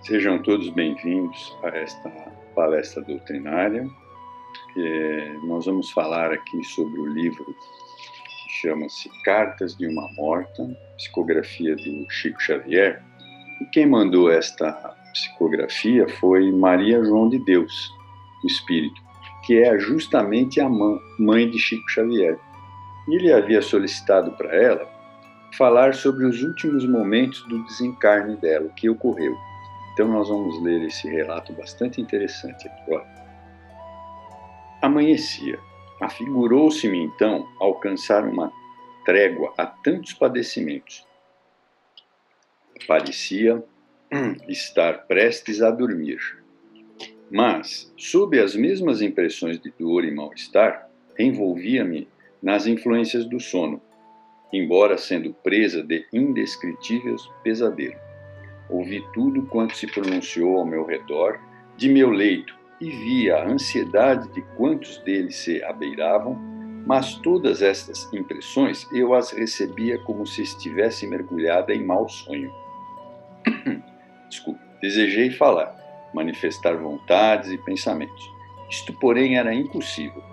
Sejam todos bem-vindos a esta palestra doutrinária. Nós vamos falar aqui sobre o livro que chama-se Cartas de uma Morta, psicografia do Chico Xavier. E quem mandou esta psicografia foi Maria João de Deus, o Espírito, que é justamente a mãe de Chico Xavier. E ele havia solicitado para ela falar sobre os últimos momentos do desencarne dela, o que ocorreu. Então nós vamos ler esse relato bastante interessante aqui. Olha. Amanhecia. Afigurou-se-me então alcançar uma trégua a tantos padecimentos. Parecia estar prestes a dormir. Mas, sob as mesmas impressões de dor e mal-estar, envolvia-me nas influências do sono, embora sendo presa de indescritíveis pesadelos. Ouvi tudo quanto se pronunciou ao meu redor, de meu leito, e via a ansiedade de quantos deles se abeiravam, mas todas estas impressões eu as recebia como se estivesse mergulhada em mau sonho. Desejei falar, manifestar vontades e pensamentos. Isto, porém, era impossível.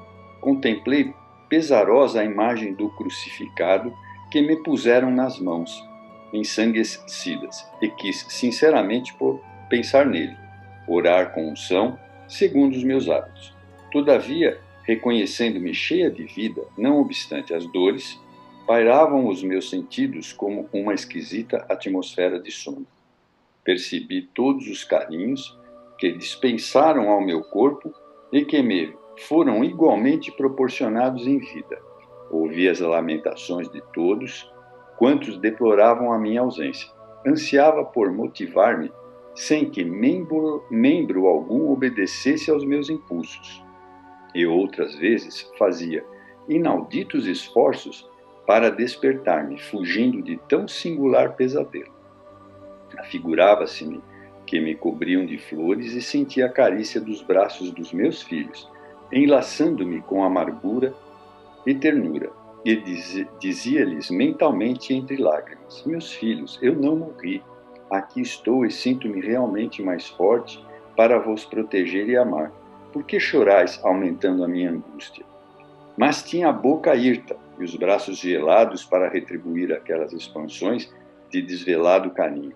Contemplei pesarosa a imagem do crucificado que me puseram nas mãos, ensanguecidas, e quis sinceramente pensar nele, orar com unção, segundo os meus hábitos. Todavia, reconhecendo-me cheia de vida, não obstante as dores, pairavam os meus sentidos como uma esquisita atmosfera de sono. Percebi todos os carinhos que dispensaram ao meu corpo e que me foram igualmente proporcionados em vida. Ouvi as lamentações de todos quantos deploravam a minha ausência. Ansiava por motivar-me sem que membro algum obedecesse aos meus impulsos. E outras vezes fazia inauditos esforços para despertar-me, fugindo de tão singular pesadelo. Afigurava-se-me que me cobriam de flores e sentia a carícia dos braços dos meus filhos, enlaçando-me com amargura e ternura. E dizia-lhes mentalmente entre lágrimas: meus filhos, eu não morri. Aqui estou e sinto-me realmente mais forte para vos proteger e amar. Por que chorais, aumentando a minha angústia? Mas tinha a boca hirta e os braços gelados para retribuir aquelas expansões de desvelado carinho.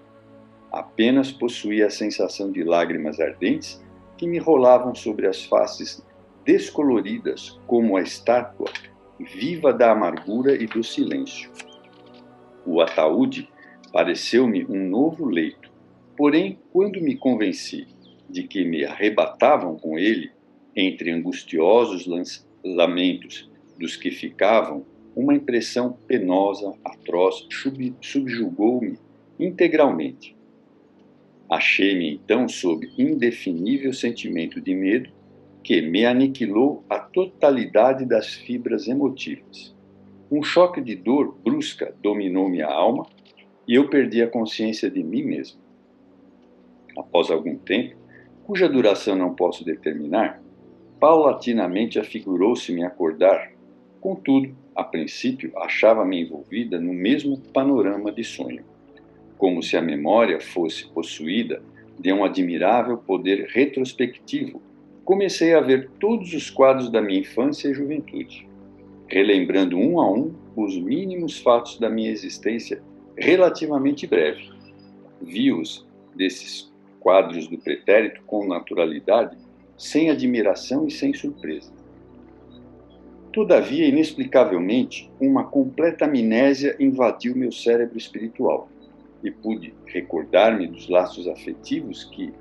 Apenas possuía a sensação de lágrimas ardentes que me rolavam sobre as faces descoloridas como a estátua viva da amargura e do silêncio. O ataúde pareceu-me um novo leito, porém, quando me convenci de que me arrebatavam com ele, entre angustiosos lamentos dos que ficavam, uma impressão penosa, atroz, subjugou-me integralmente. Achei-me então sob indefinível sentimento de medo que me aniquilou a totalidade das fibras emotivas. Um choque de dor brusca dominou minha alma e eu perdi a consciência de mim mesmo. Após algum tempo, cuja duração não posso determinar, paulatinamente afigurou-se-me acordar. Contudo, a princípio, achava-me envolvida no mesmo panorama de sonho, como se a memória fosse possuída de um admirável poder retrospectivo. Comecei a ver todos os quadros da minha infância e juventude, relembrando um a um os mínimos fatos da minha existência relativamente breve. Vi-os desses quadros do pretérito com naturalidade, sem admiração e sem surpresa. Todavia, inexplicavelmente, uma completa amnésia invadiu meu cérebro espiritual e pude recordar-me dos laços afetivos que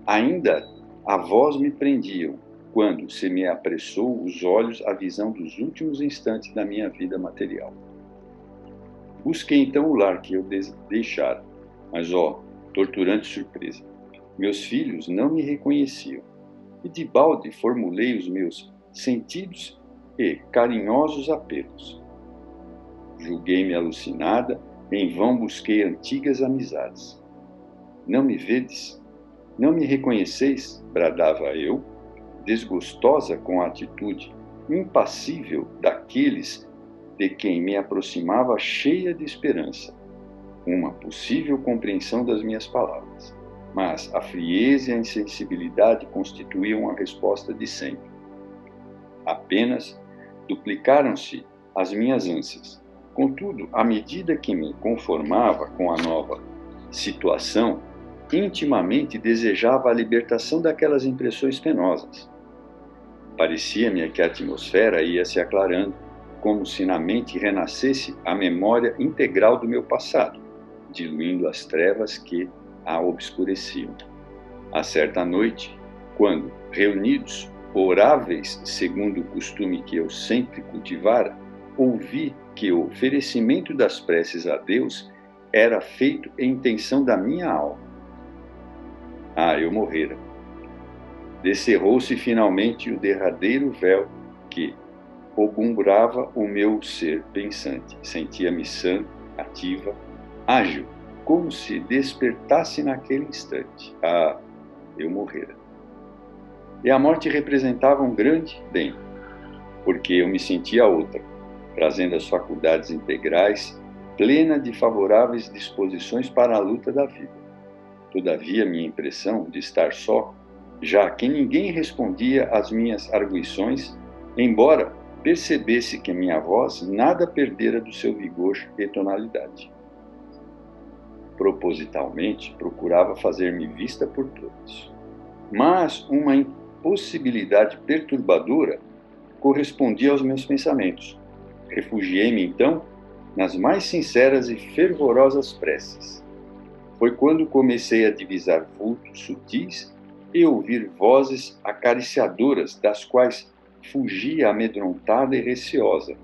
ainda a voz me prendiam quando se me apressou os olhos à visão dos últimos instantes da minha vida material. Busquei então o lar que eu deixara, mas, torturante surpresa, meus filhos não me reconheciam, e de balde formulei os meus sentidos e carinhosos apelos. Julguei-me alucinada, em vão busquei antigas amizades. Não me vedes? Não me reconheceis? Bradava eu, desgostosa com a atitude impassível daqueles de quem me aproximava cheia de esperança, uma possível compreensão das minhas palavras. mas a frieza e a insensibilidade constituíam a resposta de sempre. Apenas duplicaram-se as minhas ânsias. Contudo, à medida que me conformava com a nova situação, intimamente desejava a libertação daquelas impressões penosas. Parecia-me que a atmosfera ia se aclarando, como se na mente renascesse a memória integral do meu passado, diluindo as trevas que a obscureciam. A certa noite, quando, reunidos, oráveis segundo o costume que eu sempre cultivara, ouvi que o oferecimento das preces a Deus era feito em intenção da minha alma. Eu morrera. Descerrou-se finalmente o derradeiro véu que obumbrava o meu ser pensante. Sentia-me sã, ativa, ágil, como se despertasse naquele instante. Eu morrera. E a morte representava um grande bem, porque eu me sentia outra, trazendo as faculdades integrais, plena de favoráveis disposições para a luta da vida. Todavia, minha impressão de estar só, já que ninguém respondia às minhas arguições, embora percebesse que minha voz nada perdera do seu vigor e tonalidade. Propositalmente, procurava fazer-me vista por todos. Mas uma impossibilidade perturbadora correspondia aos meus pensamentos. Refugiei-me, então, nas mais sinceras e fervorosas preces. Foi quando comecei a divisar vultos sutis e ouvir vozes acariciadoras, das quais fugia amedrontada e receosa,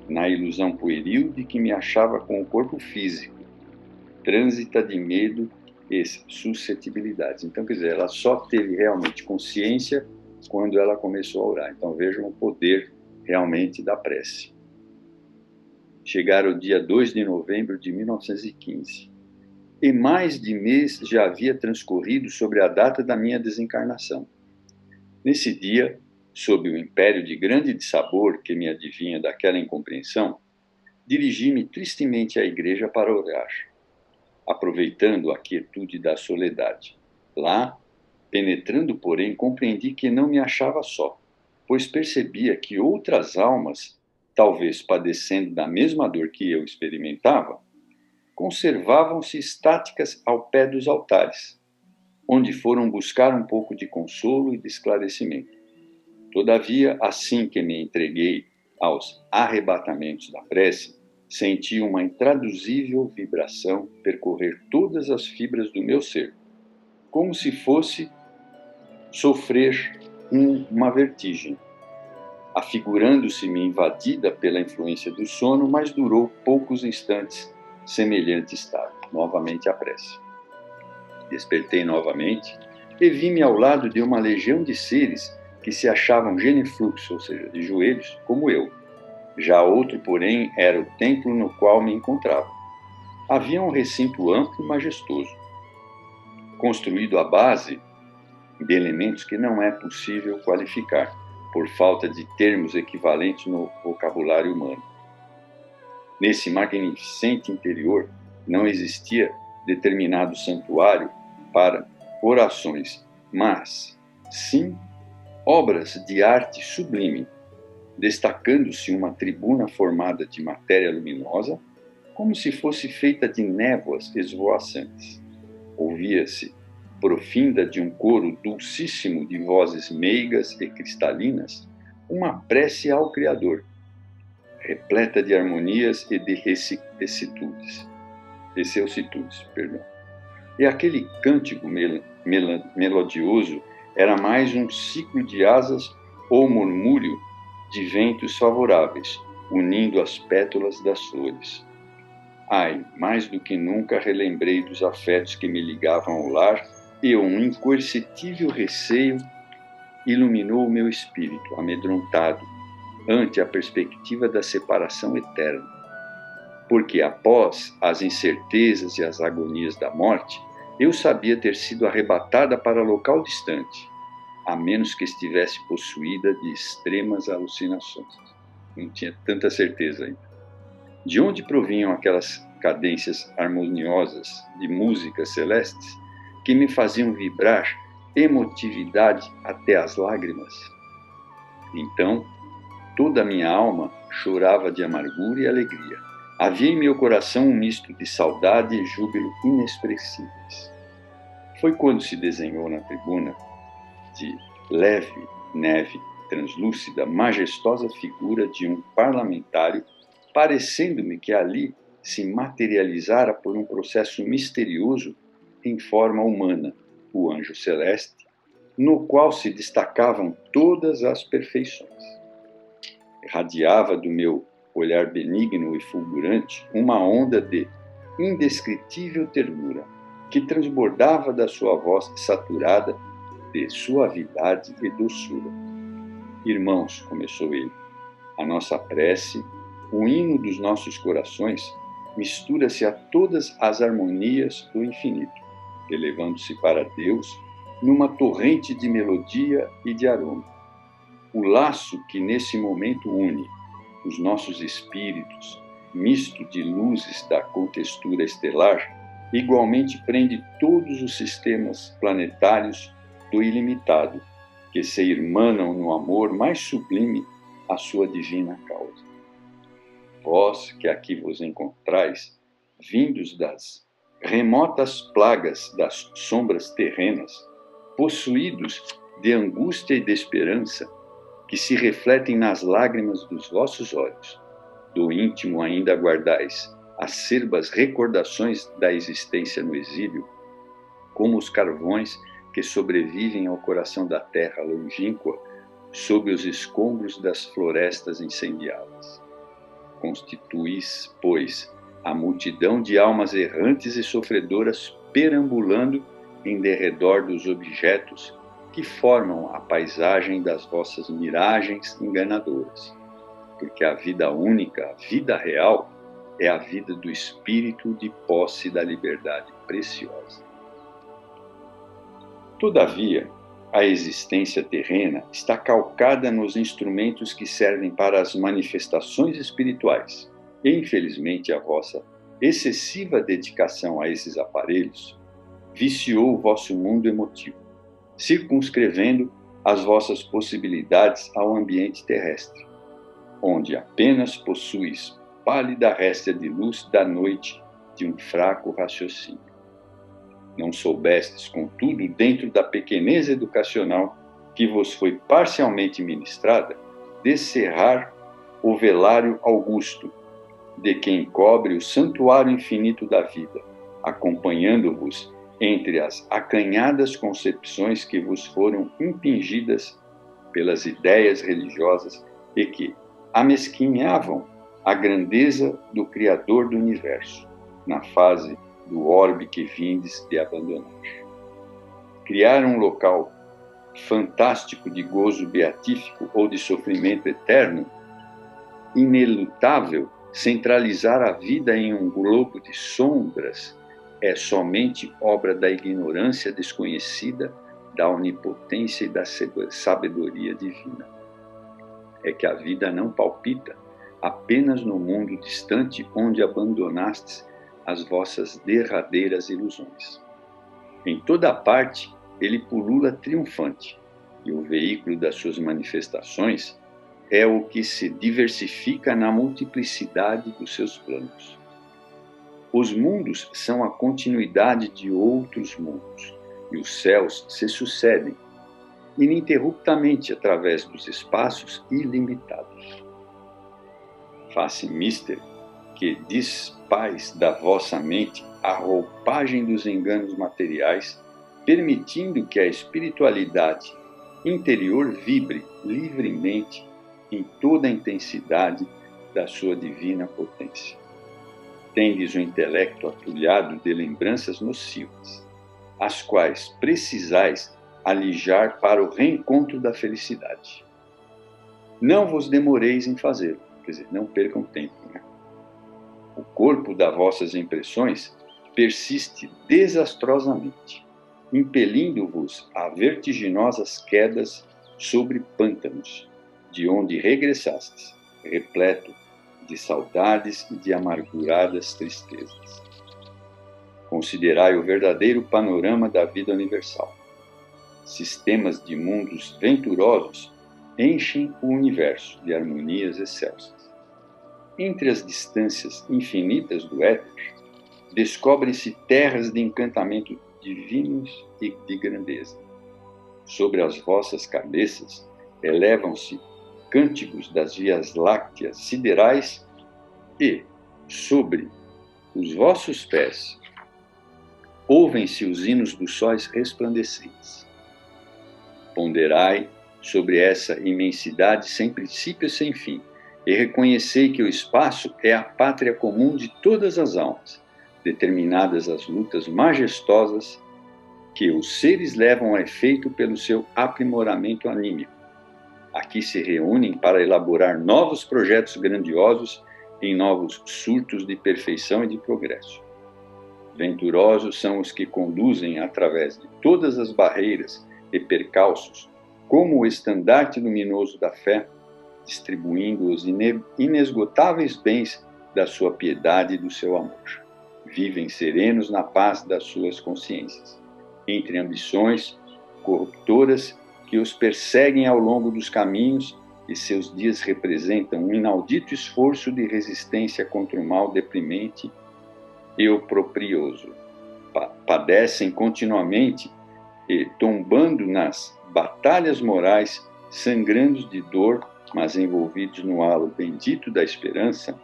na ilusão pueril de que me achava com o corpo físico, trânsita de medo e suscetibilidades. Então, quer dizer, ela só teve realmente consciência quando ela começou a orar. Então, vejam o poder realmente da prece. Chegara o dia 2 de novembro de 1915. E mais de mês já havia transcorrido sobre a data da minha desencarnação. Nesse dia, sob o império de grande dissabor que me adivinha daquela incompreensão, dirigi-me tristemente à igreja para orar, aproveitando a quietude da soledade. Lá, penetrando, porém, compreendi que não me achava só, pois percebia que outras almas, talvez padecendo da mesma dor que eu experimentava, conservavam-se estáticas ao pé dos altares, onde foram buscar um pouco de consolo e de esclarecimento. Todavia, assim que me entreguei aos arrebatamentos da prece, senti uma intraduzível vibração percorrer todas as fibras do meu ser, como se fosse sofrer uma vertigem, afigurando-se-me invadida pela influência do sono, mas durou poucos instantes, semelhante estado. Novamente a prece. Despertei novamente e vi-me ao lado de uma legião de seres que se achavam genufluxo, ou seja, de joelhos, como eu. Já outro, porém, era o templo no qual me encontrava. Havia um recinto amplo e majestoso, construído à base de elementos que não é possível qualificar, por falta de termos equivalentes no vocabulário humano. Nesse magnificente interior não existia determinado santuário para orações, mas, sim, obras de arte sublime, destacando-se uma tribuna formada de matéria luminosa, como se fosse feita de névoas esvoaçantes. Ouvia-se, profinda de um coro dulcíssimo de vozes meigas e cristalinas, uma prece ao Criador, repleta de harmonias e de recelsitudes. E aquele cântico melodioso era mais um ciclo de asas ou murmúrio de ventos favoráveis, unindo as pétalas das flores. Mais do que nunca relembrei dos afetos que me ligavam ao lar, e um incoercitível receio iluminou o meu espírito, amedrontado, ante a perspectiva da separação eterna. Porque após as incertezas e as agonias da morte, eu sabia ter sido arrebatada para local distante, a menos que estivesse possuída de extremas alucinações. Não tinha tanta certeza ainda. De onde provinham aquelas cadências harmoniosas de músicas celestes? que me faziam vibrar emotividade até as lágrimas. Então, toda a minha alma chorava de amargura e alegria. Havia em meu coração um misto de saudade e júbilo inexpressíveis. Foi quando se desenhou na tribuna, de leve neve translúcida, majestosa figura de um parlamentário, parecendo-me que ali se materializara por um processo misterioso em forma humana, o anjo celeste, no qual se destacavam todas as perfeições. Irradiava do meu olhar benigno e fulgurante uma onda de indescritível ternura, que transbordava da sua voz saturada de suavidade e doçura. Irmãos, começou ele, a nossa prece, o hino dos nossos corações, mistura-se a todas as harmonias do infinito, elevando-se para Deus numa torrente de melodia e de aroma. O laço que nesse momento une os nossos espíritos, misto de luzes da contextura estelar, igualmente prende todos os sistemas planetários do ilimitado, que se irmanam no amor mais sublime à sua divina causa. Vós, que aqui vos encontrais, vindos das remotas plagas das sombras terrenas, possuídos de angústia e de esperança, que se refletem nas lágrimas dos vossos olhos, do íntimo ainda guardais acerbas recordações da existência no exílio, como os carvões que sobrevivem ao coração da terra longínqua sob os escombros das florestas incendiadas. Constituís, pois, a multidão de almas errantes e sofredoras perambulando em derredor dos objetos que formam a paisagem das vossas miragens enganadoras, porque a vida única, a vida real, é a vida do espírito de posse da liberdade preciosa. Todavia, a existência terrena está calcada nos instrumentos que servem para as manifestações espirituais, e, infelizmente, a vossa excessiva dedicação a esses aparelhos viciou o vosso mundo emotivo, circunscrevendo as vossas possibilidades ao ambiente terrestre, onde apenas possuis pálida réstia de luz da noite de um fraco raciocínio. Não soubestes, contudo, dentro da pequenez educacional que vos foi parcialmente ministrada, descerrar o velário augusto, de quem cobre o santuário infinito da vida, acompanhando-vos entre as acanhadas concepções que vos foram impingidas pelas ideias religiosas e que amesquinhavam a grandeza do Criador do Universo, na fase do orbe que vindes de abandonar. Criar um local fantástico de gozo beatífico ou de sofrimento eterno, inelutável, centralizar a vida em um globo de sombras, é somente obra da ignorância desconhecida, da onipotência e da sabedoria divina. É que a vida não palpita apenas no mundo distante onde abandonastes as vossas derradeiras ilusões. Em toda parte, ele pulula triunfante, e o veículo das suas manifestações é o que se diversifica na multiplicidade dos seus planos. Os mundos são a continuidade de outros mundos, e os céus se sucedem, ininterruptamente através dos espaços ilimitados. Face mister, que despais da vossa mente a roupagem dos enganos materiais, permitindo que a espiritualidade interior vibre livremente em toda a intensidade da sua divina potência. Tendes o intelecto atulhado de lembranças nocivas, as quais precisais alijar para o reencontro da felicidade. Não vos demoreis em fazê-lo, quer dizer, não percam tempo, né? O corpo das vossas impressões persiste desastrosamente, impelindo-vos a vertiginosas quedas sobre pântanos, de onde regressastes, repleto de saudades e de amarguradas tristezas. Considerai o verdadeiro panorama da vida universal. Sistemas de mundos venturosos enchem o universo de harmonias excelsas. Entre as distâncias infinitas do éter, descobrem-se terras de encantamento divinos e de grandeza. Sobre as vossas cabeças elevam-se cânticos das vias lácteas siderais e, sobre os vossos pés, ouvem-se os hinos dos sóis resplandecentes. Ponderai sobre essa imensidade sem princípio e sem fim, e reconhecei que o espaço é a pátria comum de todas as almas, determinadas as lutas majestosas que os seres levam a efeito pelo seu aprimoramento anímico. Aqui se reúnem para elaborar novos projetos grandiosos em novos surtos de perfeição e de progresso. Venturosos são os que conduzem através de todas as barreiras e percalços, como o estandarte luminoso da fé, distribuindo os inesgotáveis bens da sua piedade e do seu amor. Vivem serenos na paz das suas consciências, entre ambições corruptoras que os perseguem ao longo dos caminhos, e seus dias representam um inaudito esforço de resistência contra o mal deprimente e oprobrioso. Padecem continuamente e, tombando nas batalhas morais, sangrando de dor, mas envolvidos no halo bendito da esperança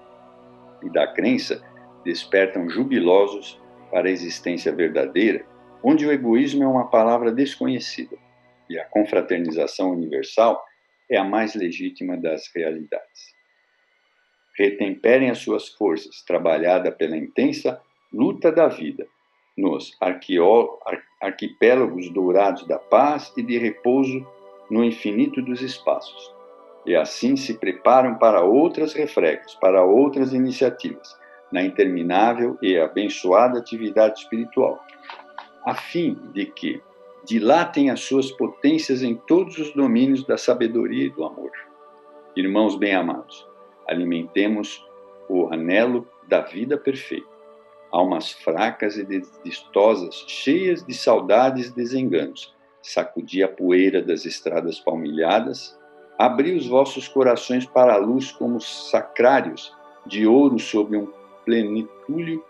e da crença, despertam jubilosos para a existência verdadeira, onde o egoísmo é uma palavra desconhecida e a confraternização universal é a mais legítima das realidades. Retemperem as suas forças, trabalhada pela intensa luta da vida, nos arquipélagos dourados da paz e de repouso no infinito dos espaços. E assim se preparam para outras reflexões, para outras iniciativas, na interminável e abençoada atividade espiritual, a fim de que dilatem as suas potências em todos os domínios da sabedoria e do amor. Irmãos bem-amados, alimentemos o anelo da vida perfeita. Almas fracas e desditosas, cheias de saudades e desenganos, sacudi a poeira das estradas palmilhadas, abri os vossos corações para a luz como sacrários de ouro sob um plenitúlio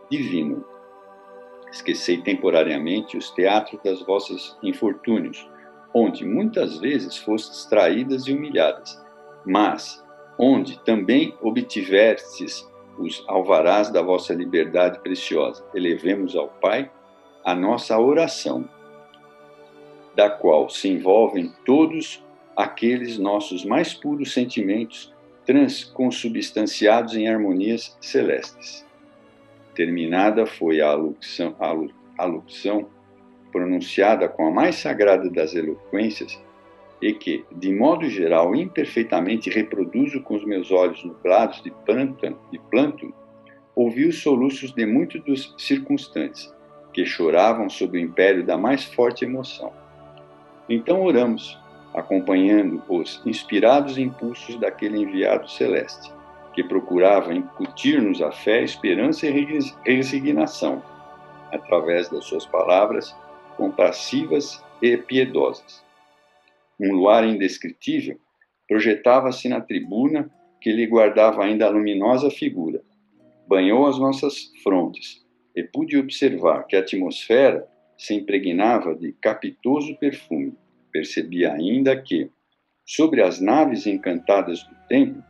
divino. Esquecei temporariamente os teatros das vossos infortúnios, onde muitas vezes fostes traídas e humilhadas, mas onde também obtivestes os alvarás da vossa liberdade preciosa. Elevemos ao Pai a nossa oração, da qual se envolvem todos aqueles nossos mais puros sentimentos transconsubstanciados em harmonias celestes. Terminada foi a alocução pronunciada com a mais sagrada das eloquências e que, de modo geral, imperfeitamente reproduzo com os meus olhos nublados de plântano, ouvi os soluços de muitos dos circunstantes, que choravam sob o império da mais forte emoção. Então oramos, acompanhando os inspirados impulsos daquele enviado celeste, que procurava incutir-nos a fé, esperança e resignação, através das suas palavras compassivas e piedosas. Um luar indescritível projetava-se na tribuna que lhe guardava ainda a luminosa figura. Banhou as nossas frontes e pude observar que a atmosfera se impregnava de capitoso perfume. Percebi ainda que, sobre as naves encantadas do templo,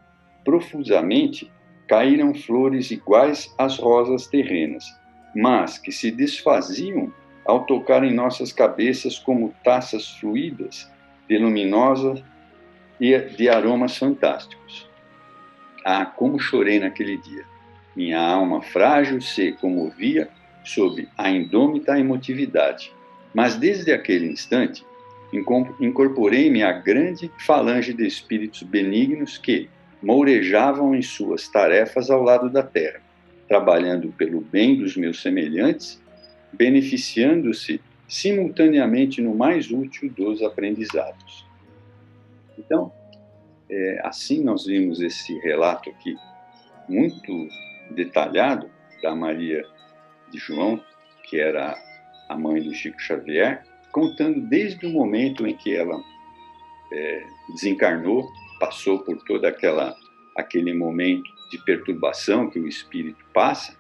profusamente caíram flores iguais às rosas terrenas, mas que se desfaziam ao tocar em nossas cabeças como taças fluídas de luminosa e de aromas fantásticos. Ah, como chorei naquele dia! Minha alma frágil se comovia sob a indômita emotividade. Mas desde aquele instante, incorporei-me à grande falange de espíritos benignos que mourejavam em suas tarefas ao lado da terra, trabalhando pelo bem dos meus semelhantes, beneficiando-se simultaneamente no mais útil dos aprendizados. Então, assim nós vimos esse relato aqui, muito detalhado, da Maria de João, que era a mãe do Chico Xavier, contando desde o momento em que ela desencarnou, passou por todo aquele momento de perturbação que o espírito passa,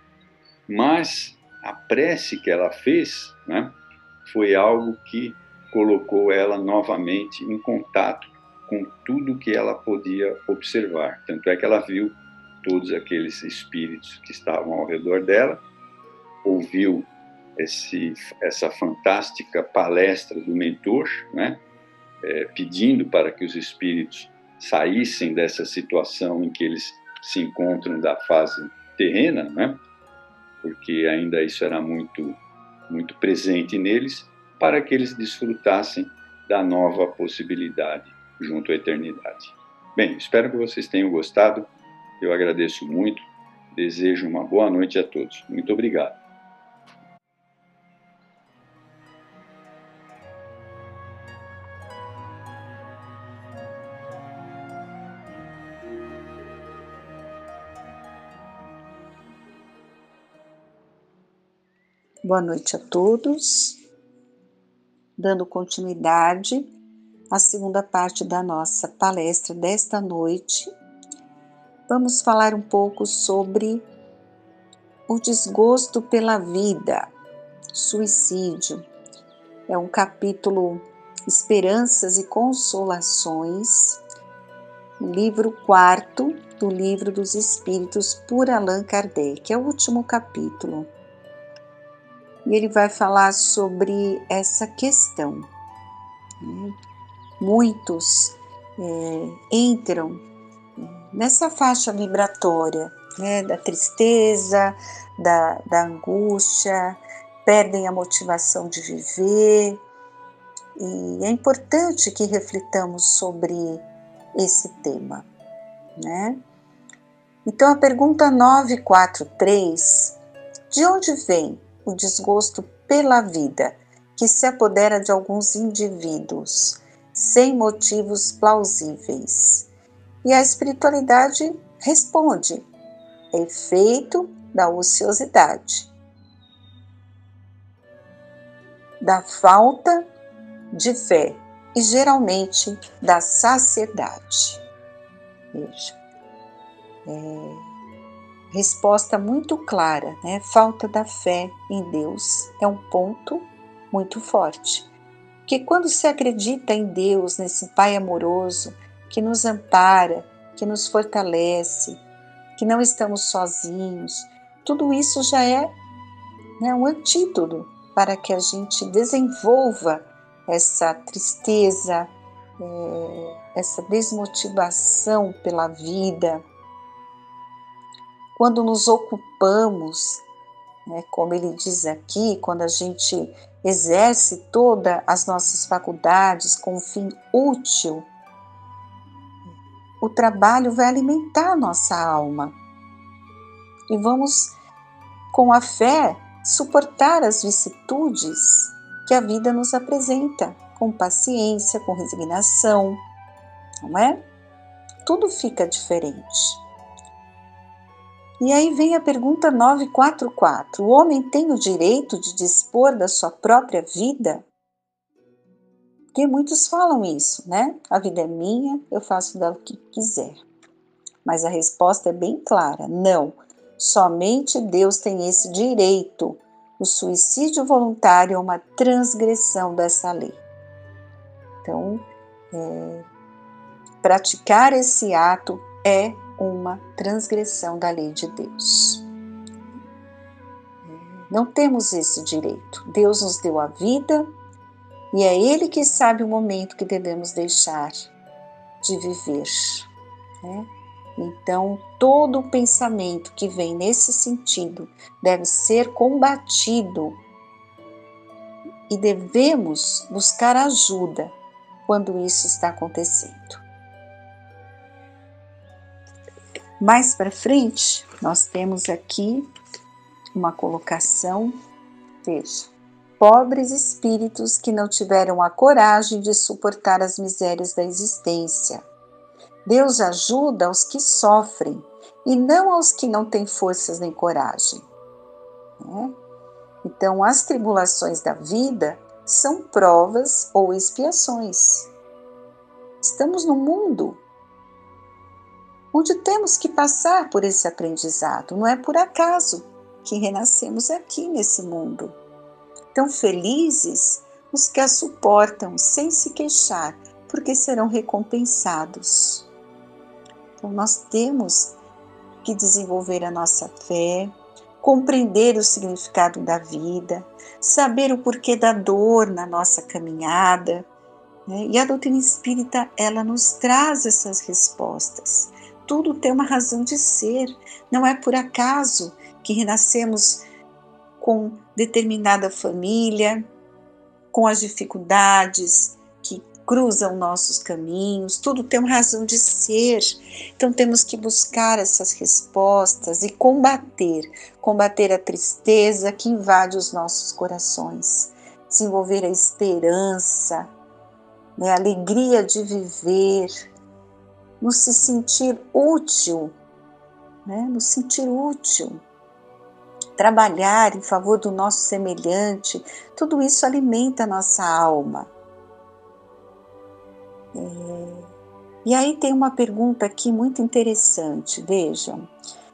mas a prece que ela fez, né, foi algo que colocou ela novamente em contato com tudo que ela podia observar. Tanto é que ela viu todos aqueles espíritos que estavam ao redor dela, ouviu essa fantástica palestra do mentor, né, pedindo para que os espíritos saíssem dessa situação em que eles se encontram da fase terrena, né, porque ainda isso era muito, muito presente neles, para que eles desfrutassem da nova possibilidade junto à eternidade. Bem, espero que vocês tenham gostado. Eu agradeço muito. Desejo uma boa noite a todos. Muito obrigado. Boa noite a todos. Dando continuidade à segunda parte da nossa palestra desta noite, vamos falar um pouco sobre o desgosto pela vida, suicídio. É um capítulo Esperanças e Consolações, o livro 4 do Livro dos Espíritos por Allan Kardec, é o último capítulo. E ele vai falar sobre essa questão. Muitos entram nessa faixa vibratória, da tristeza, da angústia, perdem a motivação de viver. E é importante que reflitamos sobre esse tema, né? Então a pergunta 943, de onde vem o desgosto pela vida que se apodera de alguns indivíduos sem motivos plausíveis? E a espiritualidade responde: é efeito da ociosidade, da falta de fé e geralmente da saciedade. Veja, resposta muito clara, né? Falta da fé em Deus é um ponto muito forte. Porque quando se acredita em Deus, nesse Pai amoroso, que nos ampara, que nos fortalece, que não estamos sozinhos, tudo isso já é, um antídoto para que a gente desenvolva essa tristeza, essa desmotivação pela vida. Quando nos ocupamos, como ele diz aqui, quando a gente exerce todas as nossas faculdades com um fim útil, o trabalho vai alimentar a nossa alma. E vamos, com a fé, suportar as vicissitudes que a vida nos apresenta, com paciência, com resignação, não é? Tudo fica diferente. E aí vem a pergunta 944. O homem tem o direito de dispor da sua própria vida? Porque muitos falam isso, né? A vida é minha, eu faço dela o que quiser. Mas a resposta é bem clara: não. Somente Deus tem esse direito. O suicídio voluntário é uma transgressão dessa lei. Então, praticar esse ato é uma transgressão da lei de Deus. Não temos esse direito. Deus nos deu a vida e é Ele que sabe o momento que devemos deixar de viver, né? Então, todo o pensamento que vem nesse sentido deve ser combatido e devemos buscar ajuda quando isso está acontecendo. Mais para frente, nós temos aqui uma colocação, veja: pobres espíritos que não tiveram a coragem de suportar as misérias da existência. Deus ajuda aos que sofrem e não aos que não têm forças nem coragem. Então, as tribulações da vida são provas ou expiações. Estamos no mundo onde temos que passar por esse aprendizado. Não é por acaso que renascemos aqui nesse mundo. Então, felizes os que a suportam sem se queixar, porque serão recompensados. Então, nós temos que desenvolver a nossa fé, compreender o significado da vida, saber o porquê da dor na nossa caminhada, né? E a doutrina espírita, ela nos traz essas respostas. Tudo tem uma razão de ser, não é por acaso que renascemos com determinada família, com as dificuldades que cruzam nossos caminhos, tudo tem uma razão de ser. Então temos que buscar essas respostas e combater a tristeza que invade os nossos corações, desenvolver a esperança, né, a alegria de viver, nos se sentir útil, né, nos sentir útil, trabalhar em favor do nosso semelhante, tudo isso alimenta a nossa alma. E aí tem uma pergunta aqui muito interessante, vejam,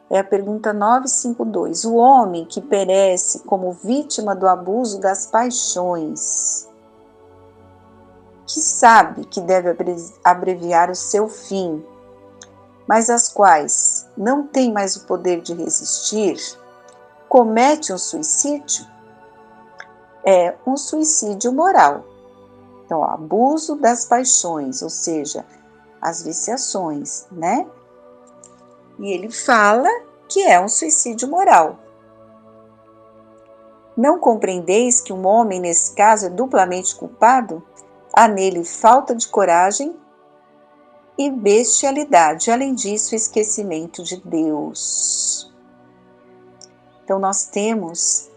é a pergunta 952, o homem que perece como vítima do abuso das paixões, que sabe que deve abreviar o seu fim, mas as quais não tem mais o poder de resistir, comete um suicídio? É um suicídio moral. Então, abuso das paixões, ou seja, as viciações, né? E ele fala que é um suicídio moral. Não compreendeis que um homem, nesse caso, é duplamente culpado? Há nele falta de coragem e bestialidade, além disso, esquecimento de Deus. Então, nós temos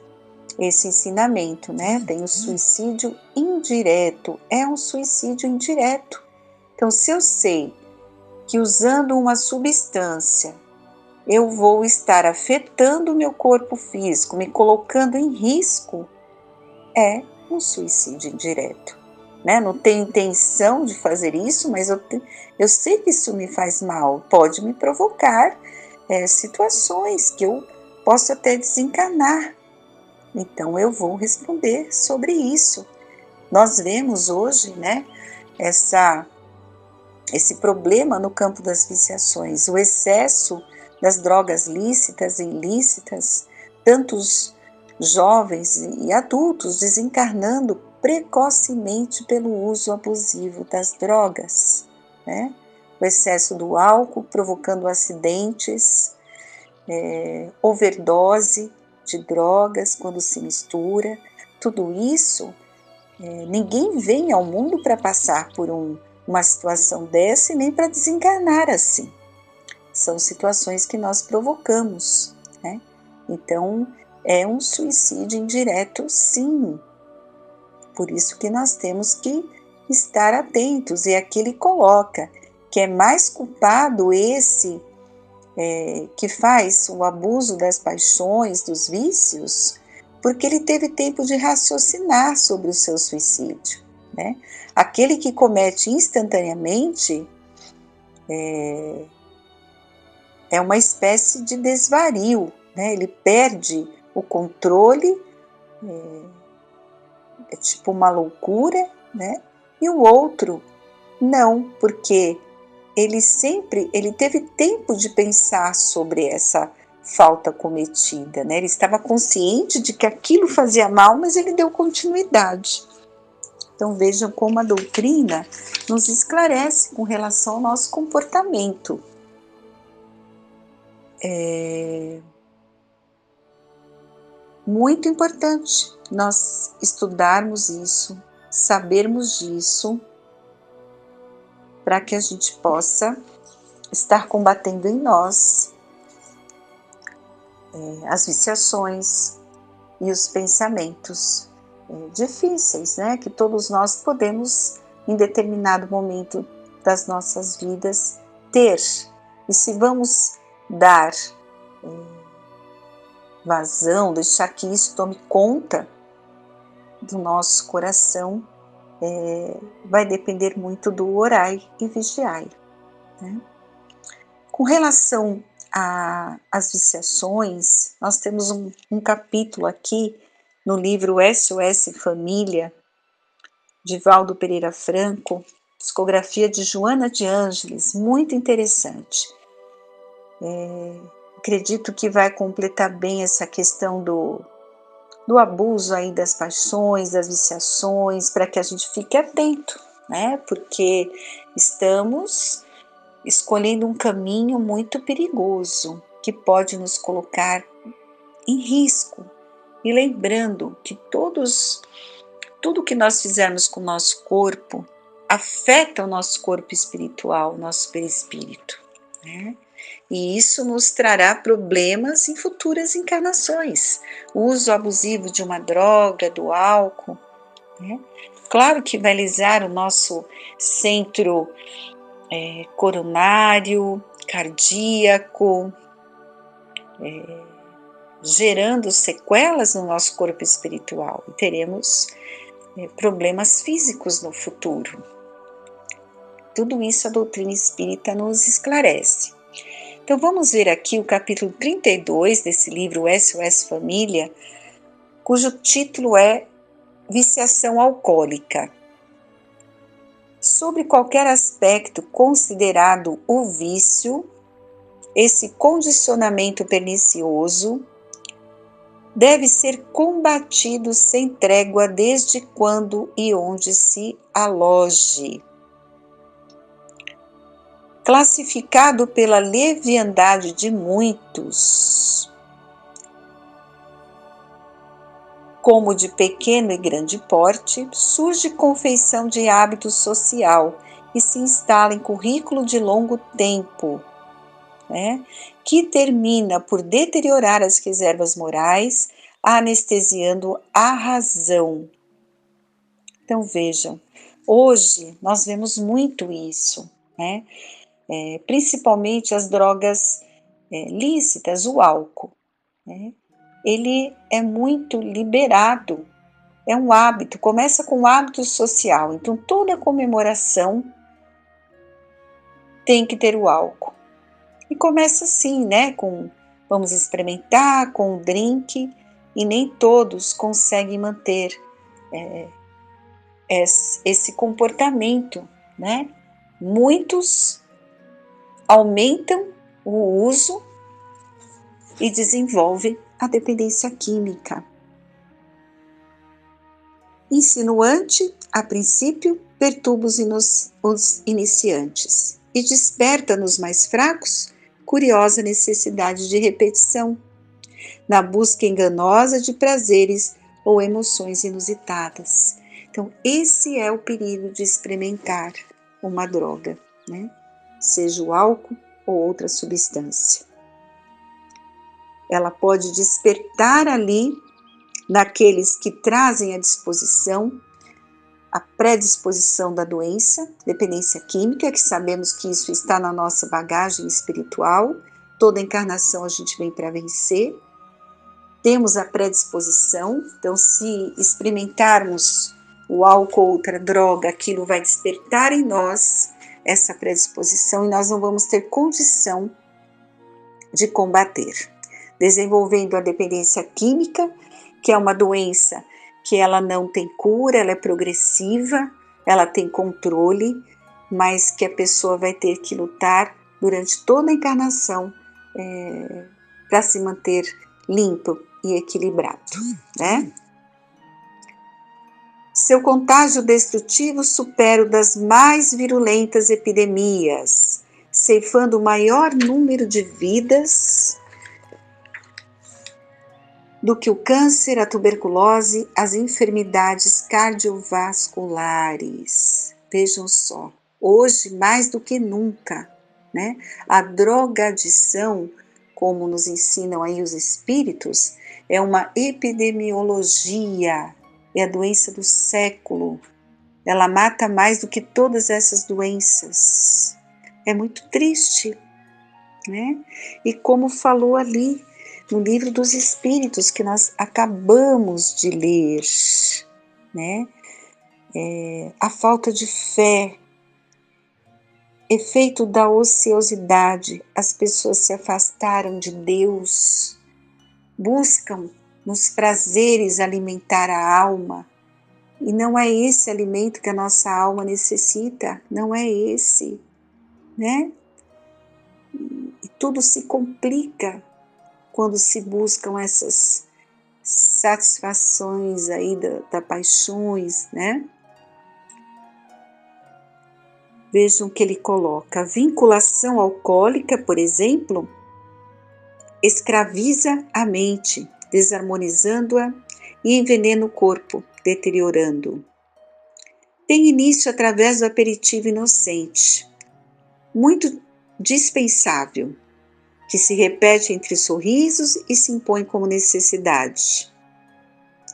esse ensinamento, né? Tem o suicídio indireto, é um suicídio indireto. Então, se eu sei que usando uma substância eu vou estar afetando o meu corpo físico, me colocando em risco, é um suicídio indireto. Né? Não tenho intenção de fazer isso, mas eu sei que isso me faz mal, pode me provocar situações que eu posso até desencanar. Então eu vou responder sobre isso. Nós vemos hoje, né, esse problema no campo das viciações, o excesso das drogas lícitas e ilícitas, tantos jovens e adultos desencarnando precocemente pelo uso abusivo das drogas, né? O excesso do álcool provocando acidentes, overdose de drogas quando se mistura, tudo isso, ninguém vem ao mundo para passar por uma situação dessa e nem para desencarnar assim. São situações que nós provocamos, né? Então, é um suicídio indireto, sim. Por isso que nós temos que estar atentos. E aqui ele coloca que é mais culpado esse que faz o abuso das paixões, dos vícios, porque ele teve tempo de raciocinar sobre o seu suicídio, né? Aquele que comete instantaneamente é uma espécie de desvario, né? Ele perde o controle, é tipo uma loucura, né? E o outro não, porque ele teve tempo de pensar sobre essa falta cometida, né? Ele estava consciente de que aquilo fazia mal, mas ele deu continuidade. Então vejam como a doutrina nos esclarece com relação ao nosso comportamento. É muito importante nós estudarmos isso, sabermos disso, para que a gente possa estar combatendo em nós as viciações e os pensamentos difíceis, né? Que todos nós podemos, em determinado momento das nossas vidas, ter. E se vamos dar vazão, deixar que isso tome conta do nosso coração, vai depender muito do orai e vigiai, né? Com relação às viciações, nós temos um capítulo aqui no livro SOS Família, de Valdo Pereira Franco, psicografia de Joana de Ângeles, muito interessante. Acredito que vai completar bem essa questão do abuso aí das paixões, das viciações, para que a gente fique atento, né? Porque estamos escolhendo um caminho muito perigoso, que pode nos colocar em risco. E lembrando que tudo que nós fizermos com o nosso corpo afeta o nosso corpo espiritual, o nosso perispírito, né? E isso nos trará problemas em futuras encarnações. O uso abusivo de uma droga, do álcool, né? Claro que vai lesar o nosso centro coronário, cardíaco, gerando sequelas no nosso corpo espiritual. E teremos problemas físicos no futuro. Tudo isso a doutrina espírita nos esclarece. Então vamos ver aqui o capítulo 32 desse livro SOS Família, cujo título é Viciação Alcoólica. Sobre qualquer aspecto considerado o vício, esse condicionamento pernicioso deve ser combatido sem trégua desde quando e onde se aloje. Classificado pela leviandade de muitos como de pequeno e grande porte, surge confeição de hábito social e se instala em currículo de longo tempo, né, que termina por deteriorar as reservas morais, anestesiando a razão. Então vejam, hoje nós vemos muito isso, né? Principalmente as drogas lícitas, o álcool, né? Ele é muito liberado, é um hábito, começa com um hábito social, então toda comemoração tem que ter o álcool. E começa assim, né, vamos experimentar com o drink, e nem todos conseguem manter esse comportamento, né? Muitos aumentam o uso e desenvolvem a dependência química. Insinuante, a princípio, perturba os iniciantes e desperta nos mais fracos curiosa necessidade de repetição, na busca enganosa de prazeres ou emoções inusitadas. Então, esse é o perigo de experimentar uma droga, né? Seja o álcool ou outra substância. Ela pode despertar ali, naqueles que trazem a predisposição da doença, dependência química, que sabemos que isso está na nossa bagagem espiritual, toda encarnação a gente vem para vencer. Temos a predisposição, então se experimentarmos o álcool ou outra droga, aquilo vai despertar em nós essa predisposição e nós não vamos ter condição de combater. Desenvolvendo a dependência química, que é uma doença que ela não tem cura, ela é progressiva, ela tem controle, mas que a pessoa vai ter que lutar durante toda a encarnação para se manter limpo e equilibrado, né? Seu contágio destrutivo supera o das mais virulentas epidemias, ceifando o maior número de vidas do que o câncer, a tuberculose, as enfermidades cardiovasculares. Vejam só, hoje mais do que nunca, né? A drogadição, como nos ensinam aí os espíritos, é uma epidemiologia, é a doença do século. Ela mata mais do que todas essas doenças. É muito triste, né? E como falou ali, no Livro dos Espíritos que nós acabamos de ler, né? A falta de fé, efeito da ociosidade, as pessoas se afastaram de Deus, buscam nos prazeres alimentar a alma, e não é esse alimento que a nossa alma necessita, não é esse, né? E tudo se complica quando se buscam essas satisfações aí da paixões, né? Vejam que ele coloca: a vinculação alcoólica, por exemplo, escraviza a mente, desarmonizando-a e envenena o corpo, deteriorando-o. Tem início através do aperitivo inocente, muito dispensável, que se repete entre sorrisos e se impõe como necessidade,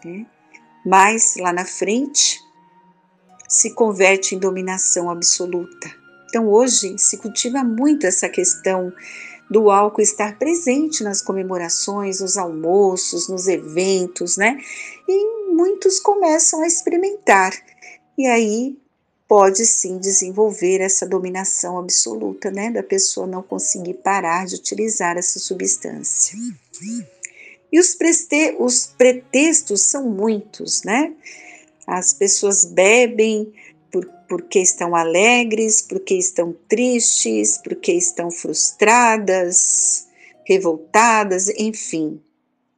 né? Mas lá na frente se converte em dominação absoluta. Então hoje se cultiva muito essa questão do álcool estar presente nas comemorações, nos almoços, nos eventos, né? E muitos começam a experimentar. E aí pode sim desenvolver essa dominação absoluta, né? Da pessoa não conseguir parar de utilizar essa substância. E os pretextos são muitos, né? As pessoas bebem porque estão alegres, porque estão tristes, porque estão frustradas, revoltadas, enfim,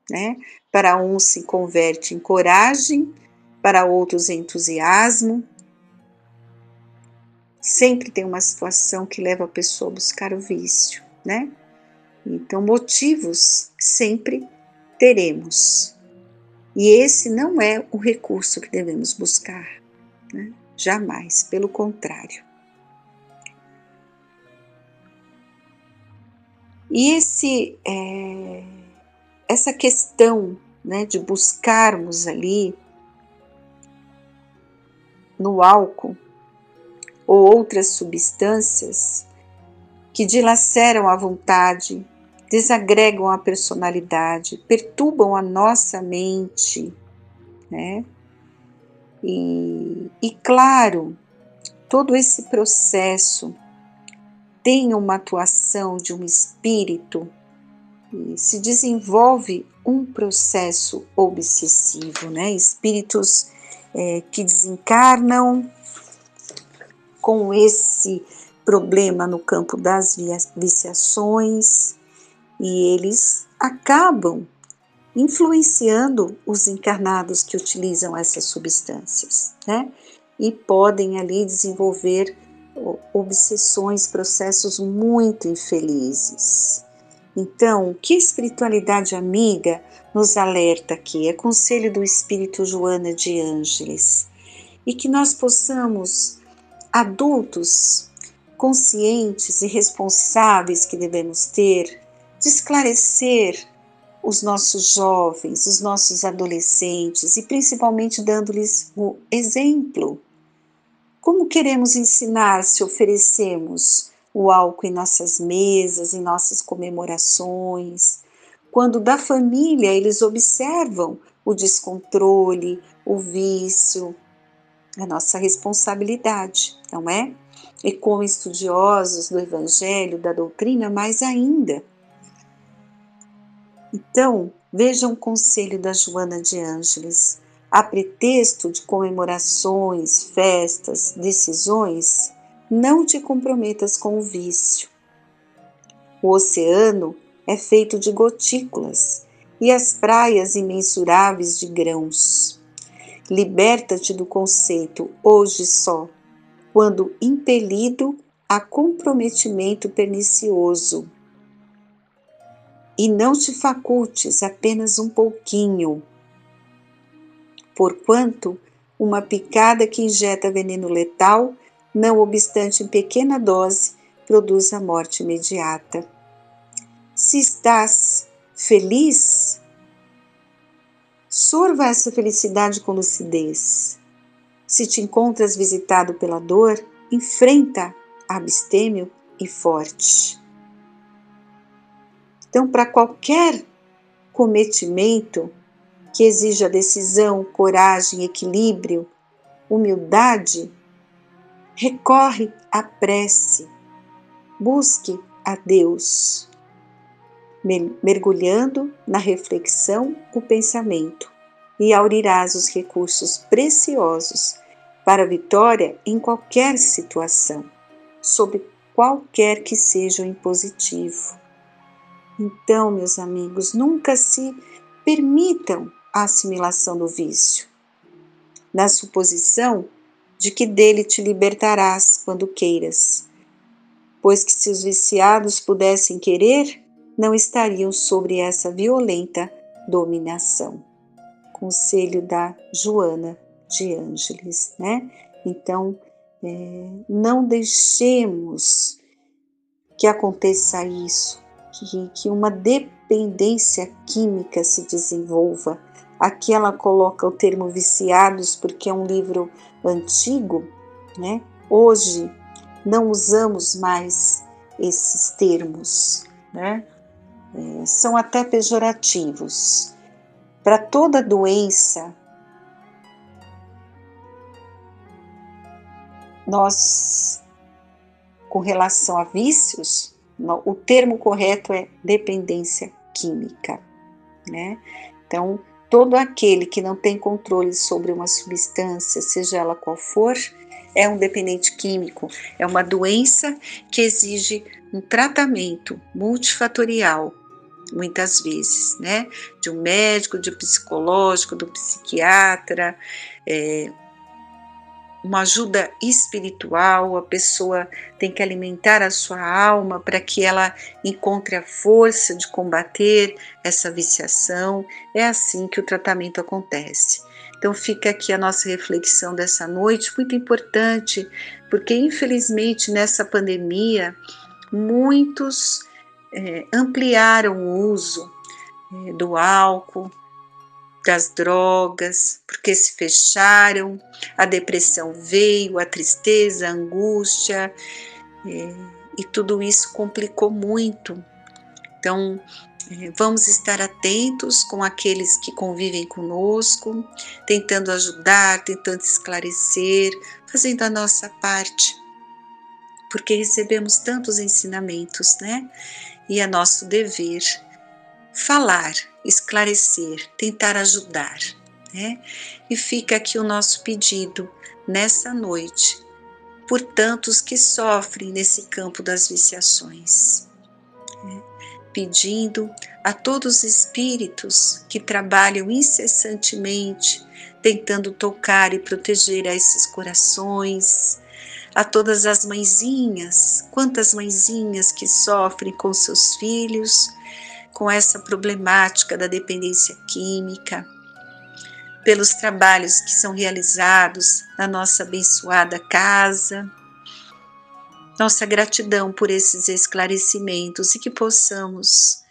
né? Para uns se converte em coragem, para outros em entusiasmo. Sempre tem uma situação que leva a pessoa a buscar o vício, né? Então, motivos sempre teremos. E esse não é o recurso que devemos buscar, né? Jamais, pelo contrário. E essa questão, né, de buscarmos ali no álcool ou outras substâncias que dilaceram a vontade, desagregam a personalidade, perturbam a nossa mente, né? E claro, todo esse processo tem uma atuação de um espírito e se desenvolve um processo obsessivo, né? Espíritos que desencarnam com esse problema no campo das viciações e eles acabam influenciando os encarnados que utilizam essas substâncias, né? E podem ali desenvolver obsessões, processos muito infelizes. Então, o que a espiritualidade amiga nos alerta aqui? É conselho do Espírito Joana de Ângeles. E que nós possamos, adultos, conscientes e responsáveis que devemos ter, de esclarecer os nossos jovens, os nossos adolescentes e principalmente dando-lhes o exemplo. Como queremos ensinar se oferecemos o álcool em nossas mesas, em nossas comemorações, quando da família eles observam o descontrole, o vício, a nossa responsabilidade, não é? E como estudiosos do Evangelho, da doutrina, mais ainda. Então, vejam o conselho da Joana de Ângeles. A pretexto de comemorações, festas, decisões, não te comprometas com o vício. O oceano é feito de gotículas e as praias imensuráveis de grãos. Liberta-te do conceito hoje só, quando impelido a comprometimento pernicioso. E não te facultes apenas um pouquinho, porquanto uma picada que injeta veneno letal, não obstante em pequena dose, produz a morte imediata. Se estás feliz, sorva essa felicidade com lucidez. Se te encontras visitado pela dor, enfrenta abstêmio e forte. Então, para qualquer cometimento, que exija decisão, coragem, equilíbrio, humildade, recorre à prece, busque a Deus, mergulhando na reflexão, o pensamento, e aurirás os recursos preciosos para a vitória em qualquer situação, sob qualquer que seja o impositivo. Então, meus amigos, nunca se permitam a assimilação do vício, na suposição de que dele te libertarás quando queiras, pois que se os viciados pudessem querer, não estariam sobre essa violenta dominação. Conselho da Joana de Ângeles, né? Então, não deixemos que aconteça isso, que uma dependência química se desenvolva. Aqui ela coloca o termo viciados porque é um livro antigo, né? Hoje não usamos mais esses termos, né? São até pejorativos. Para toda doença, nós, com relação a vícios, o termo correto é dependência química, né? Então, todo aquele que não tem controle sobre uma substância, seja ela qual for, é um dependente químico, é uma doença que exige um tratamento multifatorial, muitas vezes, né? De um médico, de um psicológico, do psiquiatra, uma ajuda espiritual. A pessoa tem que alimentar a sua alma para que ela encontre a força de combater essa viciação. É assim que o tratamento acontece. Então fica aqui a nossa reflexão dessa noite, muito importante, porque infelizmente nessa pandemia muitos ampliaram o uso do álcool, das drogas, porque se fecharam, a depressão veio, a tristeza, a angústia, e tudo isso complicou muito. Então, vamos estar atentos com aqueles que convivem conosco, tentando ajudar, tentando esclarecer, fazendo a nossa parte, porque recebemos tantos ensinamentos, né? E é nosso dever falar, esclarecer, tentar ajudar, né? E fica aqui o nosso pedido nessa noite, por tantos que sofrem nesse campo das viciações, né? Pedindo a todos os espíritos que trabalham incessantemente, tentando tocar e proteger a esses corações, a todas as mãezinhas, quantas mãezinhas que sofrem com seus filhos, com essa problemática da dependência química, pelos trabalhos que são realizados na nossa abençoada casa. Nossa gratidão por esses esclarecimentos e que possamos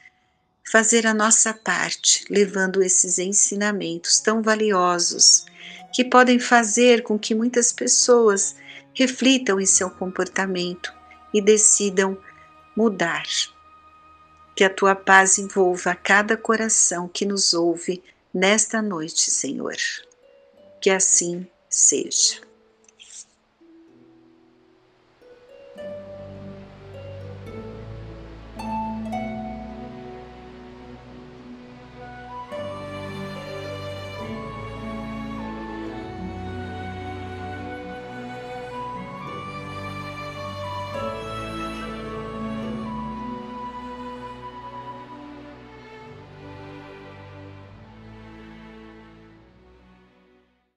fazer a nossa parte, levando esses ensinamentos tão valiosos que podem fazer com que muitas pessoas reflitam em seu comportamento e decidam mudar. Que a tua paz envolva cada coração que nos ouve nesta noite, Senhor. Que assim seja.